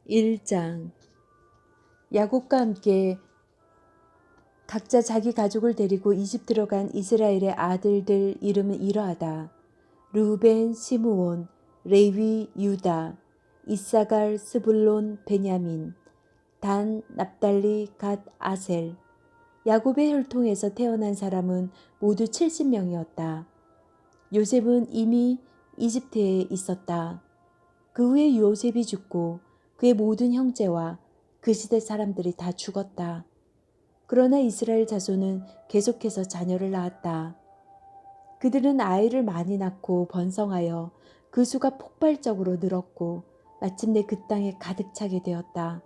1장. 야곱과 함께 각자 자기 가족을 데리고 이집트로 간 이스라엘의 아들들 이름은 이러하다. 르우벤, 시므온, 레위, 유다, 이사갈, 스불론, 베냐민, 단, 납달리, 갓, 아셀. 야곱의 혈통에서 태어난 사람은 모두 70명이었다. 요셉은 이미 이집트에 있었다. 그 후에 요셉이 죽고 그의 모든 형제와 그 시대 사람들이 다 죽었다. 그러나 이스라엘 자손은 계속해서 자녀를 낳았다. 그들은 아이를 많이 낳고 번성하여 그 수가 폭발적으로 늘었고 마침내 그 땅에 가득 차게 되었다.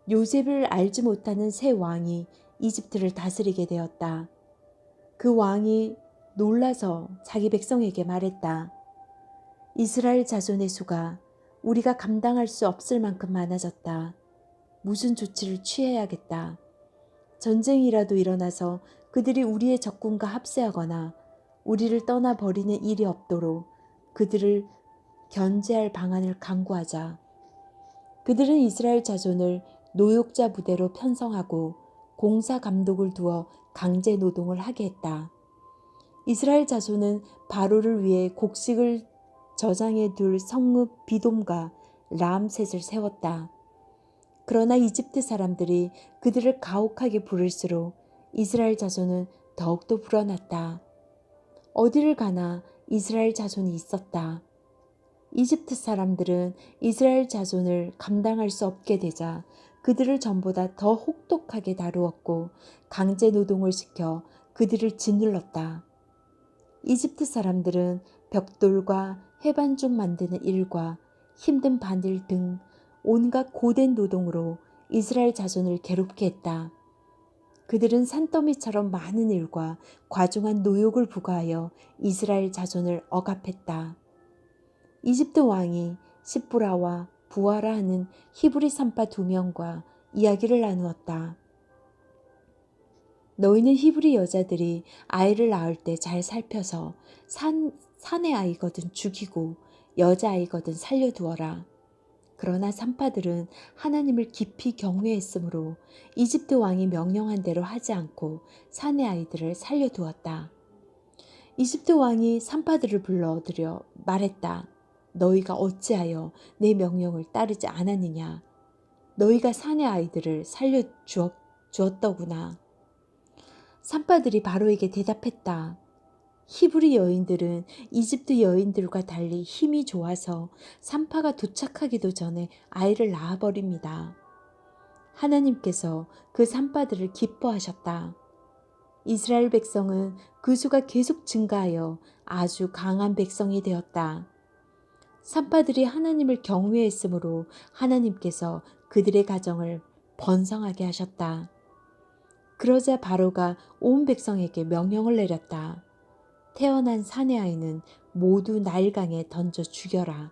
요셉을 알지 못하는 새 왕이 이집트를 다스리게 되었다. 그 왕이 놀라서 자기 백성에게 말했다. 이스라엘 자손의 수가 우리가 감당할 수 없을 만큼 많아졌다. 무슨 조치를 취해야겠다. 전쟁이라도 일어나서 그들이 우리의 적군과 합세하거나 우리를 떠나버리는 일이 없도록 그들을 견제할 방안을 강구하자. 그들은 이스라엘 자손을 노역자 부대로 편성하고 공사 감독을 두어 강제 노동을 하게 했다. 이스라엘 자손은 바로를 위해 곡식을 저장해 둘 성읍 비돔과 라암셋을 세웠다. 그러나 이집트 사람들이 그들을 가혹하게 부를수록 이스라엘 자손은 더욱더 불어났다. 어디를 가나 이스라엘 자손이 있었다. 이집트 사람들은 이스라엘 자손을 감당할 수 없게 되자 그들을 전보다 더 혹독하게 다루었고 강제 노동을 시켜 그들을 짓눌렀다. 이집트 사람들은 벽돌과 해반죽 만드는 일과 힘든 바늘 등 온갖 고된 노동으로 이스라엘 자손을 괴롭게 했다. 그들은 산더미처럼 많은 일과 과중한 노역을 부과하여 이스라엘 자손을 억압했다. 이집트 왕이 시브라와 부하라 하는 히브리 산파 2명과 이야기를 나누었다. 너희는 히브리 여자들이 아이를 낳을 때 잘 살펴서 사내 아이거든 죽이고 여자아이거든 살려두어라. 그러나 산파들은 하나님을 깊이 경외했으므로 이집트 왕이 명령한 대로 하지 않고 사내 아이들을 살려두었다. 이집트 왕이 산파들을 불러들여 말했다. 너희가 어찌하여 내 명령을 따르지 않았느냐. 너희가 사내 아이들을 살려주었더구나. 산파들이 바로에게 대답했다. 히브리 여인들은 이집트 여인들과 달리 힘이 좋아서 산파가 도착하기도 전에 아이를 낳아버립니다. 하나님께서 그 산파들을 기뻐하셨다. 이스라엘 백성은 그 수가 계속 증가하여 아주 강한 백성이 되었다. 산파들이 하나님을 경외했으므로 하나님께서 그들의 가정을 번성하게 하셨다. 그러자 바로가 온 백성에게 명령을 내렸다. 태어난 사내 아이는 모두 나일강에 던져 죽여라.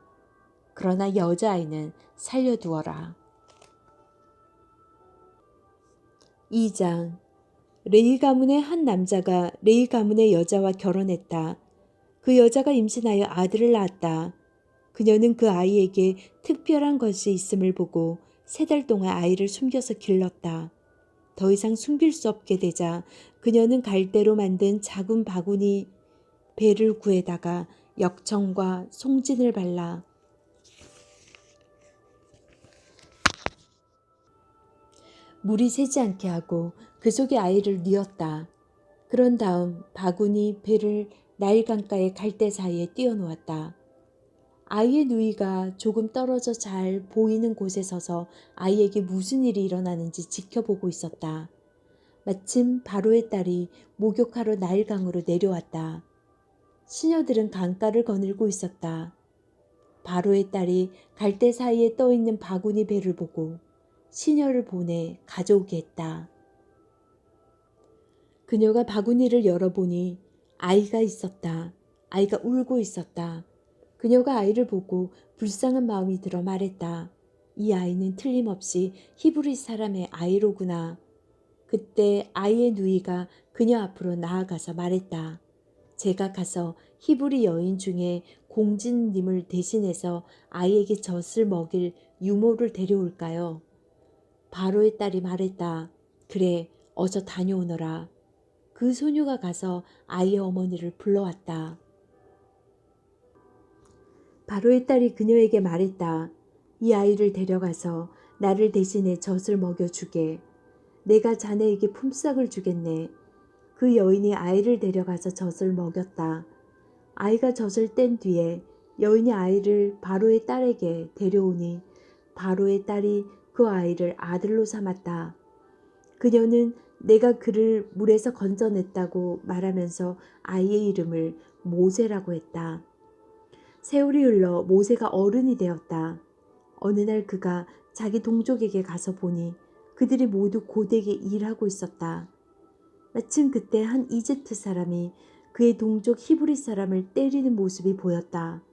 그러나 여자아이는 살려두어라. 2장. 레위 가문의 한 남자가 레위 가문의 여자와 결혼했다. 그 여자가 임신하여 아들을 낳았다. 그녀는 그 아이에게 특별한 것이 있음을 보고 3달 동안 아이를 숨겨서 길렀다. 더 이상 숨길 수 없게 되자 그녀는 갈대로 만든 작은 바구니 배를 구해다가 역청과 송진을 발라 물이 새지 않게 하고 그 속에 아이를 뉘었다. 그런 다음 바구니 배를 나일강가의 갈대 사이에 띄워놓았다. 아이의 누이가 조금 떨어져 잘 보이는 곳에 서서 아이에게 무슨 일이 일어나는지 지켜보고 있었다. 마침 바로의 딸이 목욕하러 나일강으로 내려왔다. 시녀들은 강가를 거닐고 있었다. 바로의 딸이 갈대 사이에 떠있는 바구니 배를 보고 시녀를 보내 가져오게 했다. 그녀가 바구니를 열어보니 아이가 있었다. 아이가 울고 있었다. 그녀가 아이를 보고 불쌍한 마음이 들어 말했다. 이 아이는 틀림없이 히브리 사람의 아이로구나. 그때 아이의 누이가 그녀 앞으로 나아가서 말했다. 제가 가서 히브리 여인 중에 공주님을 대신해서 아이에게 젖을 먹일 유모를 데려올까요? 바로의 딸이 말했다. 그래, 어서 다녀오너라. 그 소녀가 가서 아이의 어머니를 불러왔다. 바로의 딸이 그녀에게 말했다. 이 아이를 데려가서 나를 대신해 젖을 먹여주게. 내가 자네에게 품삯을 주겠네. 그 여인이 아이를 데려가서 젖을 먹였다. 아이가 젖을 뗀 뒤에 여인이 아이를 바로의 딸에게 데려오니 바로의 딸이 그 아이를 아들로 삼았다. 그녀는 내가 그를 물에서 건져냈다고 말하면서 아이의 이름을 모세라고 했다. 세월이 흘러 모세가 어른이 되었다. 어느 날 그가 자기 동족에게 가서 보니 그들이 모두 고되게 일하고 있었다. 마침 그때 한 이집트 사람이 그의 동족 히브리 사람을 때리는 모습이 보였다.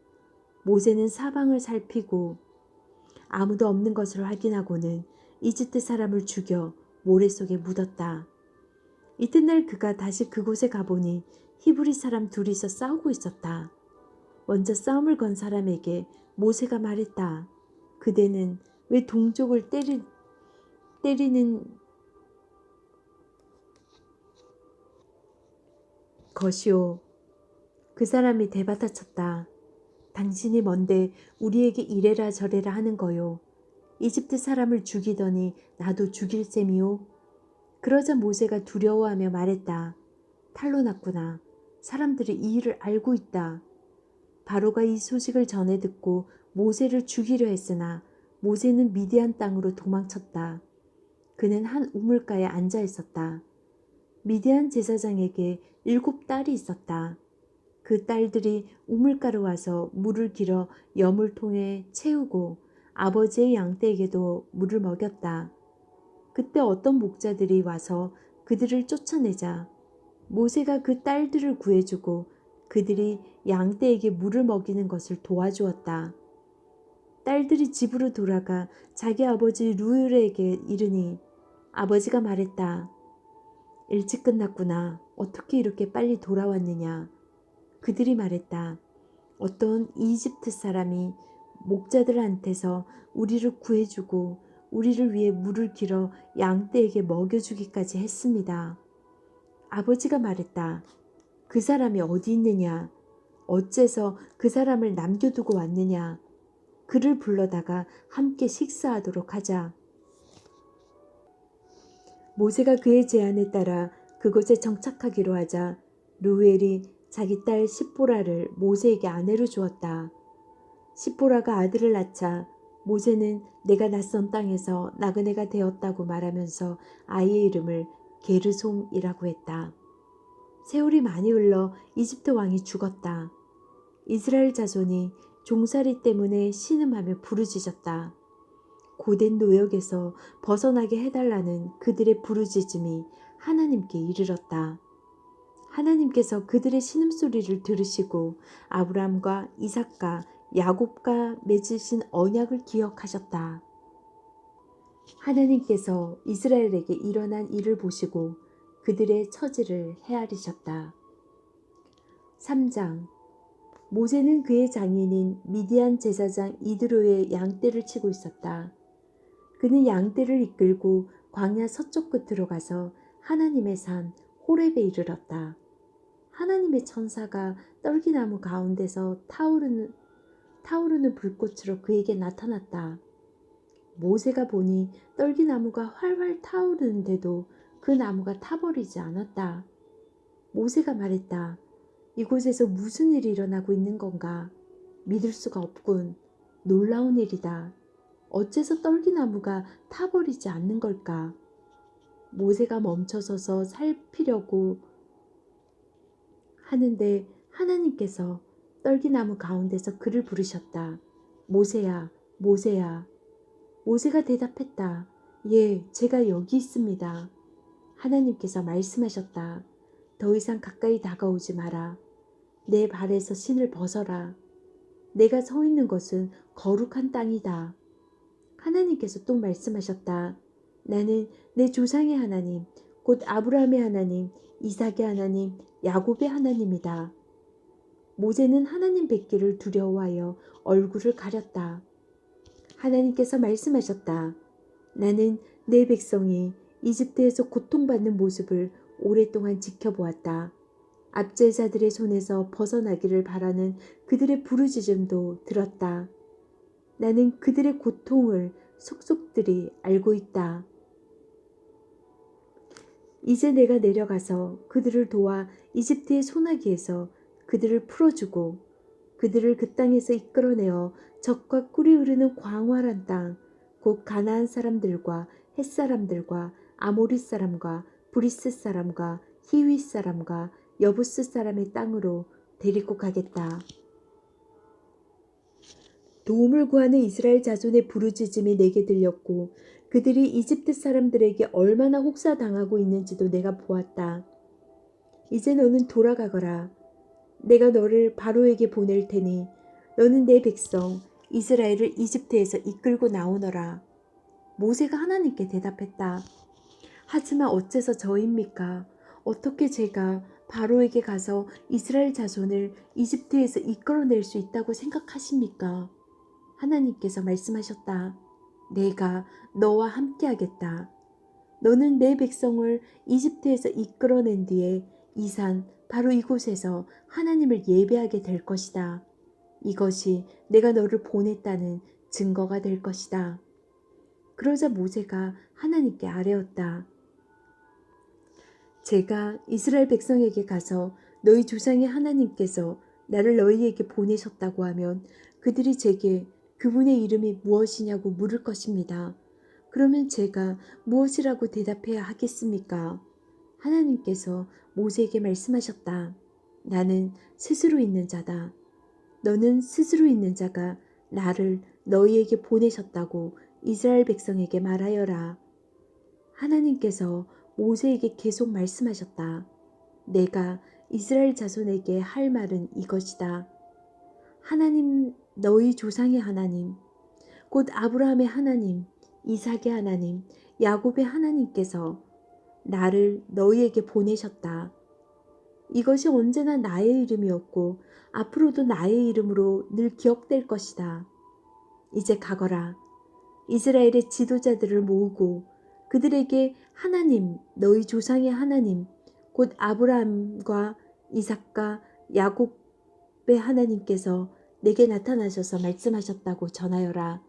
모세는 사방을 살피고 아무도 없는 것을 확인하고는 이집트 사람을 죽여 모래 속에 묻었다. 이튿날 그가 다시 그곳에 가보니 히브리 사람 둘이서 싸우고 있었다. 먼저 싸움을 건 사람에게 모세가 말했다. 그대는 왜 동족을 때리는 것이오? 그 사람이 대받아쳤다. 당신이 뭔데 우리에게 이래라 저래라 하는 거요. 이집트 사람을 죽이더니 나도 죽일 셈이오. 그러자 모세가 두려워하며 말했다. 탈로 났구나. 사람들이 이 일을 알고 있다. 바로가 이 소식을 전해 듣고 모세를 죽이려 했으나 모세는 미디안 땅으로 도망쳤다. 그는 한 우물가에 앉아 있었다. 미디안 제사장에게 7딸이 있었다. 그 딸들이 우물가로 와서 물을 길어 여물통에 채우고 아버지의 양떼에게도 물을 먹였다. 그때 어떤 목자들이 와서 그들을 쫓아내자 모세가 그 딸들을 구해주고 그들이 양떼에게 물을 먹이는 것을 도와주었다. 딸들이 집으로 돌아가 자기 아버지 루엘에게 이르니 아버지가 말했다. 일찍 끝났구나. 어떻게 이렇게 빨리 돌아왔느냐. 그들이 말했다. 어떤 이집트 사람이 목자들한테서 우리를 구해주고 우리를 위해 물을 길어 양떼에게 먹여주기까지 했습니다. 아버지가 말했다. 그 사람이 어디 있느냐? 어째서 그 사람을 남겨두고 왔느냐? 그를 불러다가 함께 식사하도록 하자. 모세가 그의 제안에 따라 그곳에 정착하기로 하자 루엘이 자기 딸 십보라를 모세에게 아내로 주었다. 십보라가 아들을 낳자 모세는 내가 낯선 땅에서 나그네가 되었다고 말하면서 아이의 이름을 게르솜이라고 했다. 세월이 많이 흘러 이집트 왕이 죽었다. 이스라엘 자손이 종살이 때문에 신음하며 부르짖었다. 고된 노역에서 벗어나게 해달라는 그들의 부르짖음이 하나님께 이르렀다. 하나님께서 그들의 신음소리를 들으시고 아브라함과 이삭과 야곱과 맺으신 언약을 기억하셨다. 하나님께서 이스라엘에게 일어난 일을 보시고 그들의 처지를 헤아리셨다. 3장 모세는 그의 장인인 미디안 제사장 이드로의 양떼를 치고 있었다. 그는 양떼를 이끌고 광야 서쪽 끝으로 가서 하나님의 산 호렙에 이르렀다. 하나님의 천사가 떨기나무 가운데서 타오르는 불꽃으로 그에게 나타났다. 모세가 보니 떨기나무가 활활 타오르는데도 그 나무가 타버리지 않았다. 모세가 말했다. 이곳에서 무슨 일이 일어나고 있는 건가? 믿을 수가 없군. 놀라운 일이다. 어째서 떨기나무가 타버리지 않는 걸까? 모세가 멈춰서서 살피려고 하는데 하나님께서 떨기나무 가운데서 그를 부르셨다. 모세야, 모세야. 모세가 대답했다. 예, 제가 여기 있습니다. 하나님께서 말씀하셨다. 더 이상 가까이 다가오지 마라. 내 발에서 신을 벗어라. 내가 서 있는 것은 거룩한 땅이다. 하나님께서 또 말씀하셨다. 나는 내 조상의 하나님, 곧 아브라함의 하나님, 이삭의 하나님, 야곱의 하나님이다. 모세는 하나님 뵙기를 두려워하여 얼굴을 가렸다. 하나님께서 말씀하셨다. 나는 내 백성이 이집트에서 고통받는 모습을 오랫동안 지켜보았다. 압제자들의 손에서 벗어나기를 바라는 그들의 부르짖음도 들었다. 나는 그들의 고통을 속속들이 알고 있다. 이제 내가 내려가서 그들을 도와 이집트의 소나기에서 그들을 풀어주고 그들을 그 땅에서 이끌어내어 젖과 꿀이 흐르는 광활한 땅, 곧 가나안 사람들과 헷 사람들과 아모리 사람과 브리스 사람과 히위 사람과 여부스 사람의 땅으로 데리고 가겠다. 도움을 구하는 이스라엘 자손의 부르짖음이 내게 들렸고 그들이 이집트 사람들에게 얼마나 혹사당하고 있는지도 내가 보았다. 이제 너는 돌아가거라. 내가 너를 바로에게 보낼 테니 너는 내 백성 이스라엘을 이집트에서 이끌고 나오너라. 모세가 하나님께 대답했다. 하지만 어째서 저입니까? 어떻게 제가 바로에게 가서 이스라엘 자손을 이집트에서 이끌어낼 수 있다고 생각하십니까? 하나님께서 말씀하셨다. 내가 너와 함께하겠다. 너는 내 백성을 이집트에서 이끌어낸 뒤에 이 산 바로 이곳에서 하나님을 예배하게 될 것이다. 이것이 내가 너를 보냈다는 증거가 될 것이다. 그러자 모세가 하나님께 아뢰었다. 제가 이스라엘 백성에게 가서 너희 조상의 하나님께서 나를 너희에게 보내셨다고 하면 그들이 제게 그분의 이름이 무엇이냐고 물을 것입니다. 그러면 제가 무엇이라고 대답해야 하겠습니까? 하나님께서 모세에게 말씀하셨다. 나는 스스로 있는 자다. 너는 스스로 있는 자가 나를 너희에게 보내셨다고 이스라엘 백성에게 말하여라. 하나님께서 모세에게 계속 말씀하셨다. 내가 이스라엘 자손에게 할 말은 이것이다. 하나님, 너희 조상의 하나님, 곧 아브라함의 하나님, 이삭의 하나님, 야곱의 하나님께서 나를 너희에게 보내셨다. 이것이 언제나 나의 이름이었고 앞으로도 나의 이름으로 늘 기억될 것이다. 이제 가거라. 이스라엘의 지도자들을 모으고 그들에게 하나님, 너희 조상의 하나님, 곧 아브라함과 이삭과 야곱의 하나님께서 내게 나타나셔서 말씀하셨다고 전하여라.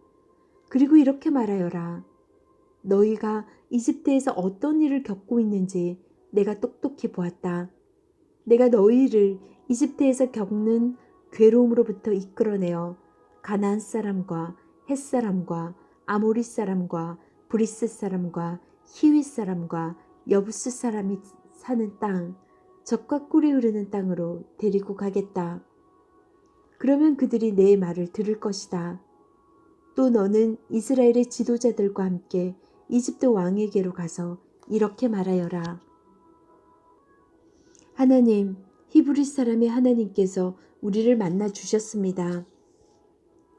그리고 이렇게 말하여라. 너희가 이집트에서 어떤 일을 겪고 있는지 내가 똑똑히 보았다. 내가 너희를 이집트에서 겪는 괴로움으로부터 이끌어내어 가나안 사람과 헷 사람과 아모리 사람과 브리스 사람과 히위 사람과 여부스 사람이 사는 땅, 젖과 꿀이 흐르는 땅으로 데리고 가겠다. 그러면 그들이 내 말을 들을 것이다. 또 너는 이스라엘의 지도자들과 함께 이집트 왕에게로 가서 이렇게 말하여라. 하나님, 히브리 사람의 하나님께서 우리를 만나 주셨습니다.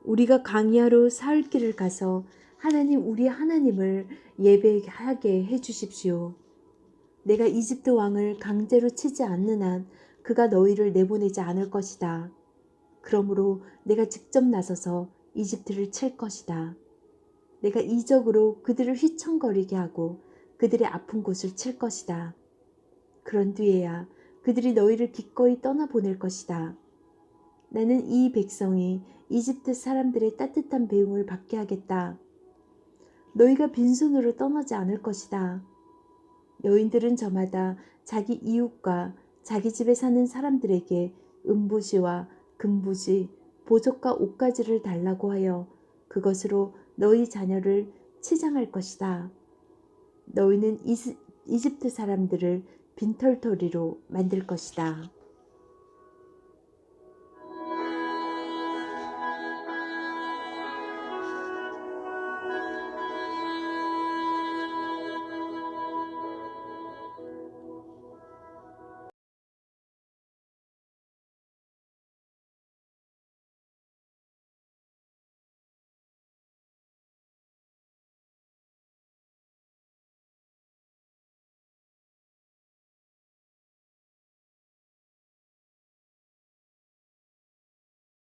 우리가 광야로 사흘 길을 가서 하나님 우리 하나님을 예배하게 해주십시오. 내가 이집트 왕을 강제로 치지 않는 한 그가 너희를 내보내지 않을 것이다. 그러므로 내가 직접 나서서 이집트를 칠 것이다. 내가 이적으로 그들을 휘청거리게 하고 그들의 아픈 곳을 칠 것이다. 그런 뒤에야 그들이 너희를 기꺼이 떠나보낼 것이다. 나는 이 백성이 이집트 사람들의 따뜻한 배웅을 받게 하겠다. 너희가 빈손으로 떠나지 않을 것이다. 여인들은 저마다 자기 이웃과 자기 집에 사는 사람들에게 은부시와 금부시, 보석과 옷가지를 달라고 하여 그것으로 너희 자녀를 치장할 것이다. 너희는 이집트 사람들을 빈털터리로 만들 것이다.